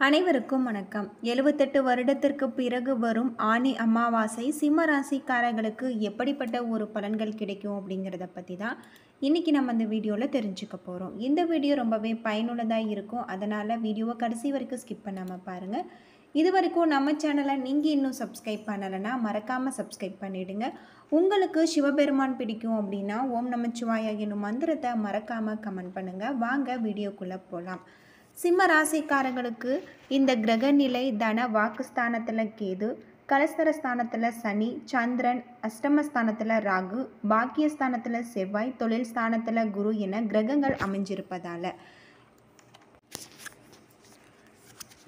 அனைவருக்கும் வணக்கம். 78 வருடத்திற்கு பிறகு வரும் ஆனி அமாவாசை சிம்ம ராசிக்காரர்களுக்கு எப்படிப்பட்ட ஒரு பலன்கள் கிடைக்கும் அப்படிங்கிறத பற்றி தான் இன்றைக்கி நம்ம இந்த வீடியோவில் தெரிஞ்சுக்க போகிறோம். இந்த வீடியோ ரொம்பவே பயனுள்ளதாக இருக்கும். அதனால் வீடியோவை கடைசி வரைக்கும் ஸ்கிப் பண்ணாமல் பாருங்கள். இது வரைக்கும் நம்ம சேனலை நீங்கள் இன்னும் சப்ஸ்கிரைப் பண்ணலைன்னா மறக்காமல் சப்ஸ்கிரைப் பண்ணிவிடுங்க. உங்களுக்கு சிவபெருமான் பிடிக்கும் அப்படின்னா ஓம் நமச்சிவாய என்னும் மந்திரத்தை மறக்காமல் கமெண்ட் பண்ணுங்கள். வாங்க வீடியோக்குள்ளே போகலாம். சிம்ம ராசிக்காரங்களுக்கு இந்த கிரக நிலை தன வாக்குஸ்தானத்தில் கேது, கலஸ்தரஸ்தானத்தில் சனி, சந்திரன், அஷ்டமஸ்தானத்தில் ராகு, பாக்கியஸ்தானத்தில் செவ்வாய், தொழில் ஸ்தானத்தில் குரு என கிரகங்கள் அமைஞ்சிருப்பதால்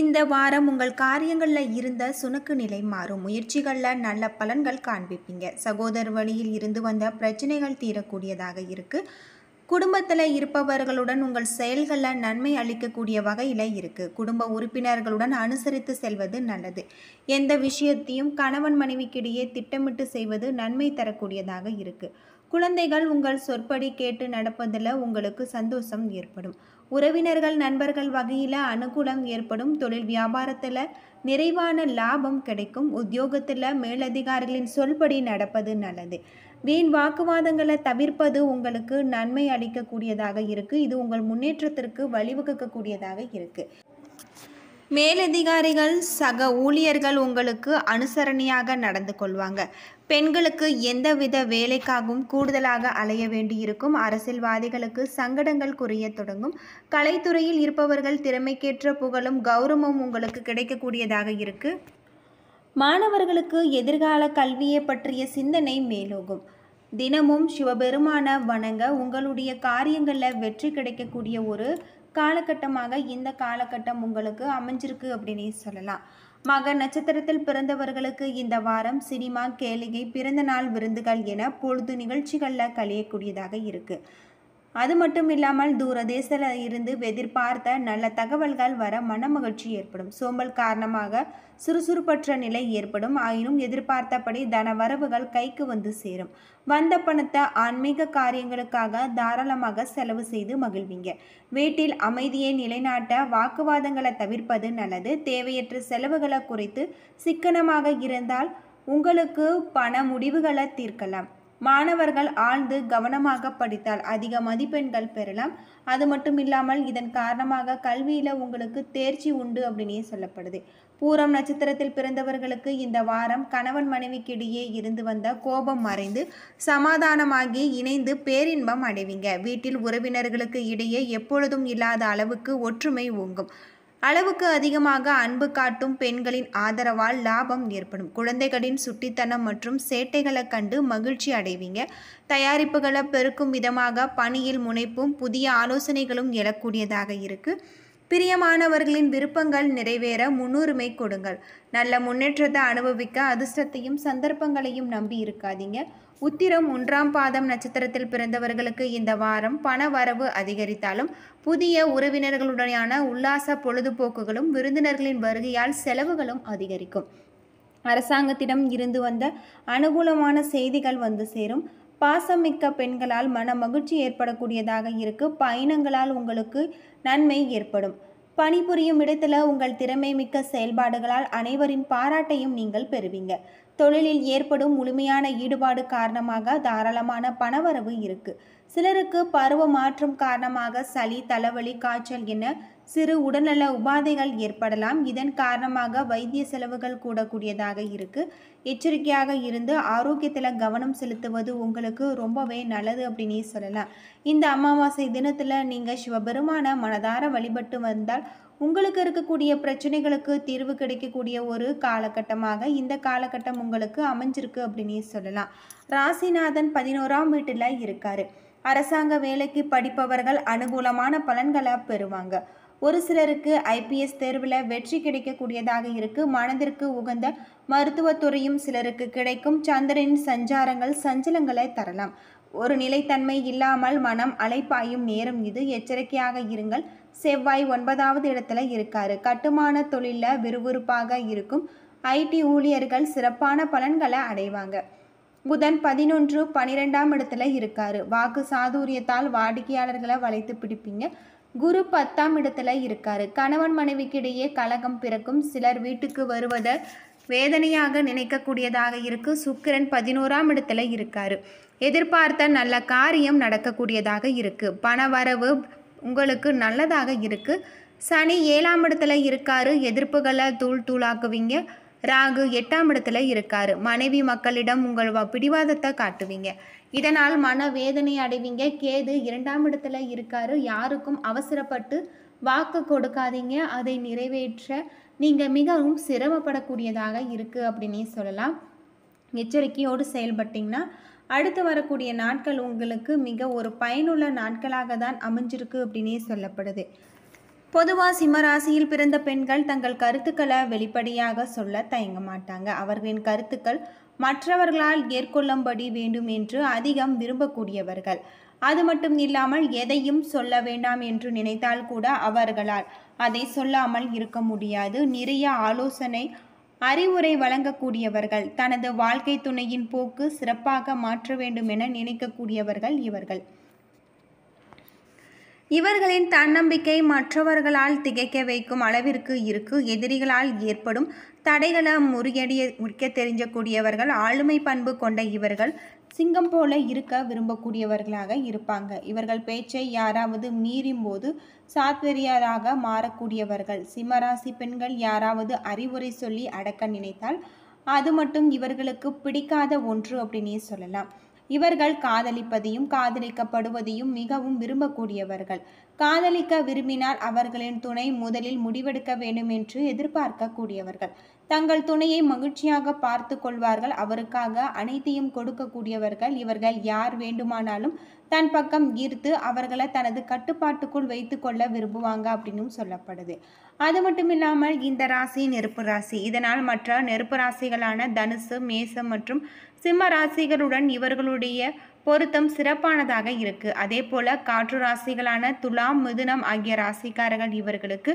இந்த வாரம் உங்கள் காரியங்களில் இருந்த சுணுக்கு நிலை மாறும். முயற்சிகளில் நல்ல பலன்கள் காண்பிப்பீங்க. சகோதர வழியில் இருந்து வந்த பிரச்சனைகள் தீரக்கூடியதாக இருக்குது. குடும்பத்தில் இருப்பவர்களுடன் உங்கள் செயல்களில் நன்மை அளிக்கக்கூடிய வகையில் இருக்குது. குடும்ப உறுப்பினர்களுடன் அனுசரித்து செல்வது நல்லது. எந்த விஷயத்தையும் கணவன் மனைவிக்கிடையே திட்டமிட்டு செய்வது நன்மை தரக்கூடியதாக இருக்குது. குழந்தைகள் உங்கள் சொற்படி கேட்டு நடப்பதில் உங்களுக்கு சந்தோஷம் ஏற்படும். உறவினர்கள் நண்பர்கள் வகையில் அனுகூலம் ஏற்படும். தொழில் வியாபாரத்தில் நிறைவான லாபம் கிடைக்கும். உத்தியோகத்தில் மேலதிகாரிகளின் சொல்படி நடப்பது நல்லது. வீண் வாக்குவாதங்களை தவிர்ப்பது உங்களுக்கு நன்மை அளிக்கக்கூடியதாக இருக்குது. இது உங்கள் முன்னேற்றத்திற்கு வழிவகுக்கக்கூடியதாக இருக்குது. மேலதிகாரிகள் சக ஊழியர்கள் உங்களுக்கு அனுசரணையாக நடந்து கொள்வாங்க. பெண்களுக்கு எந்தவித வேலைக்காகவும் கூடுதலாக அலைய வேண்டியிருக்கும். அரசியல்வாதிகளுக்கு சங்கடங்கள் குறைய தொடங்கும். கலைத்துறையில் இருப்பவர்கள் திறமைக்கேற்ற புகழும் கௌரவமும் உங்களுக்கு கிடைக்கக்கூடியதாக இருக்குது. மாணவர்களுக்கு எதிர்கால கல்வியை பற்றிய சிந்தனை மேலோகும். தினமும் சிவபெருமான வணங்க உங்களுடைய காரியங்களில் வெற்றி கிடைக்கக்கூடிய ஒரு காலகட்டமாக இந்த காலகட்டம் உங்களுக்கு அமைஞ்சிருக்கு அப்படின்னு சொல்லலாம். மக நட்சத்திரத்தில் பிறந்தவர்களுக்கு இந்த வாரம் சினிமா, கேளிகை, பிறந்த நாள் விருந்துகள் என பொழுது நிகழ்ச்சிகளில் கழியக்கூடியதாக இருக்குது. அது மட்டும் இல்லாமல் தூரதேசத்தில் இருந்து எதிர்பார்த்த நல்ல தகவல்கள் வர மனமகிழ்ச்சி ஏற்படும். சோம்பல் காரணமாக சுறுசுறுப்பற்ற நிலை ஏற்படும். ஆயினும் எதிர்பார்த்தபடி தன வரவுகள் கைக்கு வந்து சேரும். வந்த பணத்தை ஆன்மீக காரியங்களுக்காக தாராளமாக செலவு செய்து மகிழ்வீங்க. வீட்டில் அமைதியை நிலைநாட்ட வாக்குவாதங்களை தவிர்ப்பது நல்லது. தேவையற்ற செலவுகளை குறைத்து சிக்கனமாக இருந்தால் உங்களுக்கு பண முடிவுகளை தீர்க்கலாம். மாணவர்கள் ஆழ்ந்து கவனமாக படித்தால் அதிக மதிப்பெண்கள் பெறலாம். அது மட்டும் இல்லாமல் இதன் காரணமாக கல்வியில் உங்களுக்கு தேர்ச்சி உண்டு அப்படின்னே சொல்லப்படுது. பூரம் நட்சத்திரத்தில் பிறந்தவர்களுக்கு இந்த வாரம் கணவன் மனைவிக்கிடையே இருந்து வந்த கோபம் மறைந்து சமாதானமாகி இணைந்து பேரின்பம் அடைவீங்க. வீட்டில் உறவினர்களுக்கு இடையே எப்பொழுதும் இல்லாத அளவுக்கு ஒற்றுமை ஓங்கும். அளவுக்கு அதிகமாக அன்பு காட்டும் பெண்களின் ஆதரவால் லாபம் ஏற்படும். குழந்தைகளின் சுட்டித்தனம் மற்றும் சேட்டைகளை கண்டு மகிழ்ச்சி அடைவீங்க. தயாரிப்புகளை பெருக்கும் விதமாக பணியில் முனைப்பும் புதிய ஆலோசனைகளும் எழக்கூடியதாக இருக்குது. பிரியமானவர்களின் விருப்பங்கள் நிறைவேற முன்னுரிமை கொடுங்கள். நல்ல முன்னேற்றத்தை அனுபவிக்க அதிர்ஷ்டத்தையும் சந்தர்ப்பங்களையும் நம்பி இருக்காதீங்க. உத்திரம் 1ஆம் பாதம் நட்சத்திரத்தில் பிறந்தவர்களுக்கு இந்த வாரம் பண வரவு அதிகரித்தாலும் புதிய உறவினர்களுடனான உல்லாச பொழுதுபோக்குகளும் விருந்தினர்களின் வருகையால் செலவுகளும் அதிகரிக்கும். அரசாங்கத்திடம் இருந்து வந்த அனுகூலமான செய்திகள் வந்து சேரும். பாசமிக்க பெண்களால் மன மகிழ்ச்சி ஏற்படக்கூடியதாக இருக்கு. பயணங்களால் உங்களுக்கு நன்மை ஏற்படும். பணிபுரியும் இடத்துல உங்கள் திறமை மிக்க செயல்பாடுகளால் அனைவரின் பாராட்டையும் நீங்கள் பெறுவீங்க. தொழிலில் ஏற்படும் முழுமையான ஈடுபாடு காரணமாக தாராளமான பணவரவு இருக்கு. சிலருக்கு பருவ மாற்றம் காரணமாக சளி, தலைவலி, காய்ச்சல் என சிறு உடல்நல உபாதைகள் ஏற்படலாம். இதன் காரணமாக வைத்திய செலவுகள் கூடக்கூடியதாக இருக்கு. எச்சரிக்கையாக இருந்து ஆரோக்கியத்தில் கவனம் செலுத்துவது உங்களுக்கு ரொம்பவே நல்லது அப்படின்னே சொல்லலாம். இந்த அமாவாசை தினத்தில் நீங்கள் சிவபெருமான மனதார வழிபட்டு வந்தால் உங்களுக்கு இருக்கக்கூடிய பிரச்சனைகளுக்கு தீர்வு கிடைக்கக்கூடிய ஒரு காலகட்டமாக இந்த காலகட்டம் உங்களுக்கு அமைஞ்சிருக்கு அப்படின்னே சொல்லலாம். ராசிநாதன் 11ஆம் வீட்டில் இருக்காரு. அரசாங்க வேலைக்கு படிப்பவர்கள் அனுகூலமான பலன்களை பெறுவாங்க. ஒரு சிலருக்கு ஐபிஎஸ் தேர்வில் வெற்றி கிடைக்கக்கூடியதாக இருக்குது. மனதிற்கு உகந்த மருத்துவத்துறையும் சிலருக்கு கிடைக்கும். சந்திரனின் சஞ்சாரங்கள் சஞ்சலங்களை தரலாம். ஒரு நிலைத்தன்மை இல்லாமல் மனம் அலைப்பாயும் நேரம் இது. எச்சரிக்கையாக இருங்கள். செவ்வாய் 9வது இடத்துல இருக்காரு. கட்டுமான தொழிலில் விறுவிறுப்பாக இருக்கும். ஐடி ஊழியர்கள் சிறப்பான பலன்களை அடைவாங்க. புதன் 11, 12ஆம் இடத்துல இருக்காரு. வாக்கு சாதுரியத்தால் வாடிக்கையாளர்களை வளைத்து பிடிப்பீங்க. குரு 10ஆம் இடத்துல இருக்காரு. கணவன் மனைவிக்கிடையே கலகம் பிறக்கும். சிலர் வீட்டுக்கு வருவதை வேதனையாக நினைக்கக்கூடியதாக இருக்கு. சுக்கிரன் 11ஆம் இடத்துல இருக்காரு. எதிர்பார்த்த நல்ல காரியம் நடக்கக்கூடியதாக இருக்கு. பண வரவு உங்களுக்கு நல்லதாக இருக்கு. சனி 7ஆம் இடத்துல இருக்காரு. எதிர்ப்புகளை தூள் தூளாக்குவீங்க. ராகு 8ஆம் இடத்துல இருக்காரு. மனைவி மக்களிடம் உங்கள் பிடிவாதத்தை காட்டுவீங்க. இதனால் மன வேதனை அடைவீங்க. கேது 2ஆம் இடத்துல இருக்காரு. யாருக்கும் அவசரப்பட்டு வாக்கு கொடுக்காதீங்க. அதை நிறைவேற்ற நீங்கள் மிகவும் சிரமப்படக்கூடியதாக இருக்குது அப்படின்னே சொல்லலாம். எச்சரிக்கையோடு செயல்பட்டிங்கன்னா அடுத்து வரக்கூடிய நாட்கள் உங்களுக்கு மிக ஒரு பயனுள்ள நாட்களாக தான் அமைஞ்சிருக்கு அப்படின்னே சொல்லப்படுது. பொதுவாக சிம்மராசியில் பிறந்த பெண்கள் தங்கள் கருத்துக்களை வெளிப்படையாக சொல்ல தயங்க மாட்டாங்க. அவர்களின் கருத்துக்கள் மற்றவர்களால் ஏற்கொள்ளும்படி வேண்டும் என்று அதிகம் விரும்பக்கூடியவர்கள். அது மட்டும் இல்லாமல் எதையும் சொல்ல வேண்டாம் என்று நினைத்தால் கூட அவர்களால் அதை சொல்லாமல் இருக்க முடியாது. நிறைய ஆலோசனை அறிவுரை வழங்கக்கூடியவர்கள். தனது வாழ்க்கை துணையின் போக்கு சிறப்பாக மாற்ற வேண்டும் என நினைக்கக்கூடியவர்கள் இவர்கள். இவர்களின் தன்னம்பிக்கை மற்றவர்களால் திகைக்க வைக்கும் அளவிற்கு இருக்கு. எதிரிகளால் ஏற்படும் தடைகளை முறிக்க தெரிஞ்சக்கூடியவர்கள். ஆளுமை பண்பு கொண்ட இவர்கள் சிங்கம் போல இருக்க விரும்பக்கூடியவர்களாக இருப்பாங்க. இவர்கள் பேச்சை யாராவது மீறும்போது சாத்வரியராக மாறக்கூடியவர்கள். சிம்மராசி பெண்கள் யாராவது அறிவுரை சொல்லி அடக்க நினைத்தால் அது மட்டும் இவர்களுக்கு பிடிக்காத ஒன்று அப்படின்னே சொல்லலாம். இவர்கள் காதலிப்பதையும் காதலிக்கப்படுவதையும் மிகவும் விரும்பக்கூடியவர்கள். காதலிக்க விரும்பினால் அவர்களின் துணை முதலில் முடிவெடுக்க வேண்டும் என்று எதிர்பார்க்கக்கூடியவர்கள். தங்கள் துணையை மகிழ்ச்சியாக பார்த்து கொள்வார்கள். அவருக்காக அனைத்தையும் கொடுக்கக்கூடியவர்கள். இவர்கள் யார் வேண்டுமானாலும் தன் பக்கம் ஈர்த்து அவர்களை தனது கட்டுப்பாட்டுக்குள் வைத்து கொள்ள விரும்புவாங்க அப்படின்னு சொல்லப்படுது. அது மட்டும் இல்லாமல் இந்த ராசி நெருப்பு ராசி. இதனால் மற்ற நெருப்பு ராசிகளான தனுசு, மேசம் மற்றும் சிம்ம ராசிகளுடன் இவர்களுடைய பொருத்தம் சிறப்பானதாக இருக்கு. அதே போல காற்று ராசிகளான துலாம், மிதுனம் ஆகிய ராசிக்காரர்கள் இவர்களுக்கு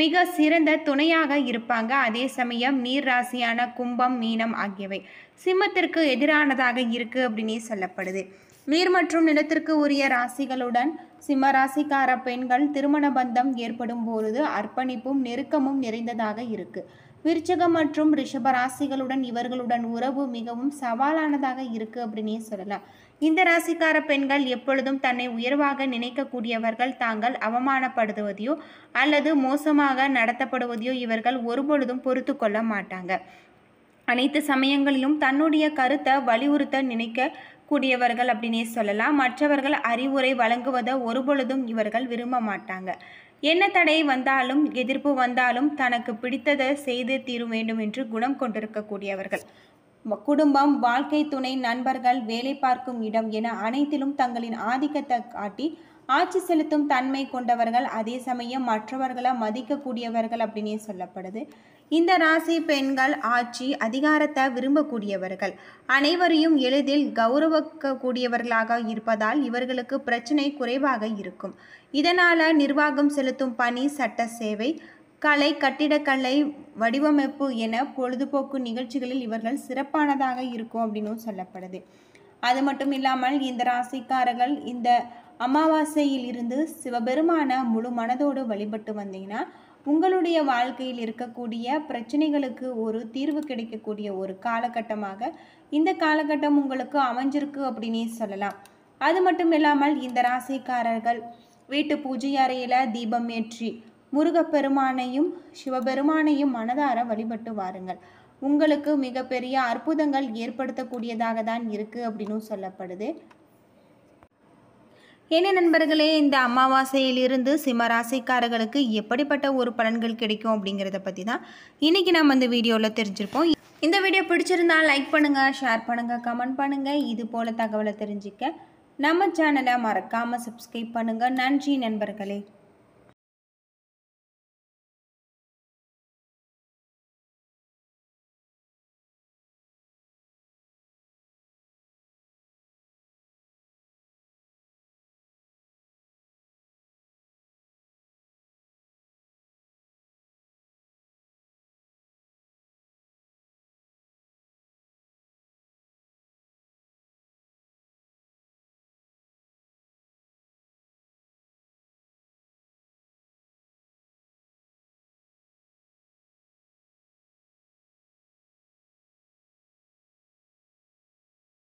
மிக சிறந்த துணையாக இருப்பாங்க. அதே சமயம் நீர் ராசியான கும்பம், மீனம் ஆகியவை சிம்மத்திற்கு எதிரானதாக இருக்கு அப்படின்னே சொல்லப்படுது. நீர் மற்றும் நிலத்திற்கு உரிய ராசிகளுடன் சிம்ம ராசிக்கார பெண்கள் திருமண பந்தம் ஏற்படும் பொழுது அர்ப்பணிப்பும் நெருக்கமும் நிறைந்ததாக இருக்கு. விருச்சகம் மற்றும் ரிஷப ராசிகளுடன் இவர்களுடன் உறவு மிகவும் சவாலானதாக இருக்கு அப்படின்னே சொல்லலாம். இந்த ராசிக்கார பெண்கள் எப்பொழுதும் தன்னை உயர்வாக நினைக்கக்கூடியவர்கள். தாங்கள் அவமானப்படுத்துவதையோ அல்லது மோசமாக நடத்தப்படுவதையோ இவர்கள் ஒருபொழுதும் பொறுத்து கொள்ள மாட்டாங்க. அனைத்து சமயங்களிலும் தன்னுடைய கருத்தை வலியுறுத்த நினைக்க கூடியவர்கள் அப்படின்னே சொல்லலாம். மற்றவர்கள் அறிவுரை வழங்குவதை ஒருபொழுதும் இவர்கள் விரும்ப மாட்டாங்க. என்ன தடை வந்தாலும் எதிர்ப்பு வந்தாலும் தனக்கு பிடித்ததை செய்து தீர வேண்டும் என்று குணம் கொண்டிருக்கக்கூடியவர்கள். குடும்பம், வாழ்க்கை துணை, நண்பர்கள், வேலை பார்க்கும் இடம் என அனைத்திலும் தங்களின் ஆதிக்கத்தை காட்டி ஆட்சி செலுத்தும் தன்மை கொண்டவர்கள். அதே சமயம் மற்றவர்களை மதிக்கக்கூடியவர்கள் அப்படின்னே சொல்லப்படுது. இந்த ராசி பெண்கள் ஆட்சி அதிகாரத்தை விரும்பக்கூடியவர்கள். அனைவரையும் எளிதில் கௌரவிக்கக்கூடியவர்களாக இருப்பதால் இவர்களுக்கு பிரச்சனை குறைவாக இருக்கும். இதனால் நிர்வாகம் செலுத்தும் பணி, சட்ட சேவை, கலை, கட்டிடக்கலை, வடிவமைப்பு என பொழுதுபோக்கு நிகழ்ச்சிகளில் இவர்கள் சிறப்பானதாக இருக்கும் அப்படின்னு சொல்லப்படுது. அது மட்டும் இல்லாமல் இந்த ராசிக்காரர்கள் இந்த அமாவாசையில் இருந்து சிவபெருமான முழு மனதோடு வழிபட்டு வந்தீங்கன்னா உங்களுடைய வாழ்க்கையில் இருக்கக்கூடிய பிரச்சனைகளுக்கு ஒரு தீர்வு கிடைக்கக்கூடிய ஒரு காலகட்டமாக இந்த காலகட்டம் உங்களுக்கு அமைஞ்சிருக்கு அப்படின்னே சொல்லலாம். அது மட்டும் இல்லாமல் இந்த ராசிக்காரர்கள் வீட்டு பூஜை அறையில் தீபம் ஏற்றி முருகப்பெருமானையும் சிவபெருமானையும் மனதார வழிபட்டு வாருங்கள். உங்களுக்கு மிகப்பெரிய அற்புதங்கள் ஏற்படுத்தக்கூடியதாக தான் இருக்குது அப்படின்னு சொல்லப்படுது. என்ன நண்பர்களே, இந்த அமாவாசையிலிருந்து சிம்மராசிக்காரர்களுக்கு எப்படிப்பட்ட ஒரு பலன்கள் கிடைக்கும் அப்படிங்கிறத பற்றி தான் இன்றைக்கி நம்ம இந்த வீடியோவில் தெரிஞ்சிருப்போம். இந்த வீடியோ பிடிச்சிருந்தால் லைக் பண்ணுங்கள், ஷேர் பண்ணுங்கள், கமெண்ட் பண்ணுங்கள். இது போல் தகவலை தெரிஞ்சிக்க நம்ம சேனலை மறக்காமல் சப்ஸ்கிரைப் பண்ணுங்கள். நன்றி நண்பர்களே.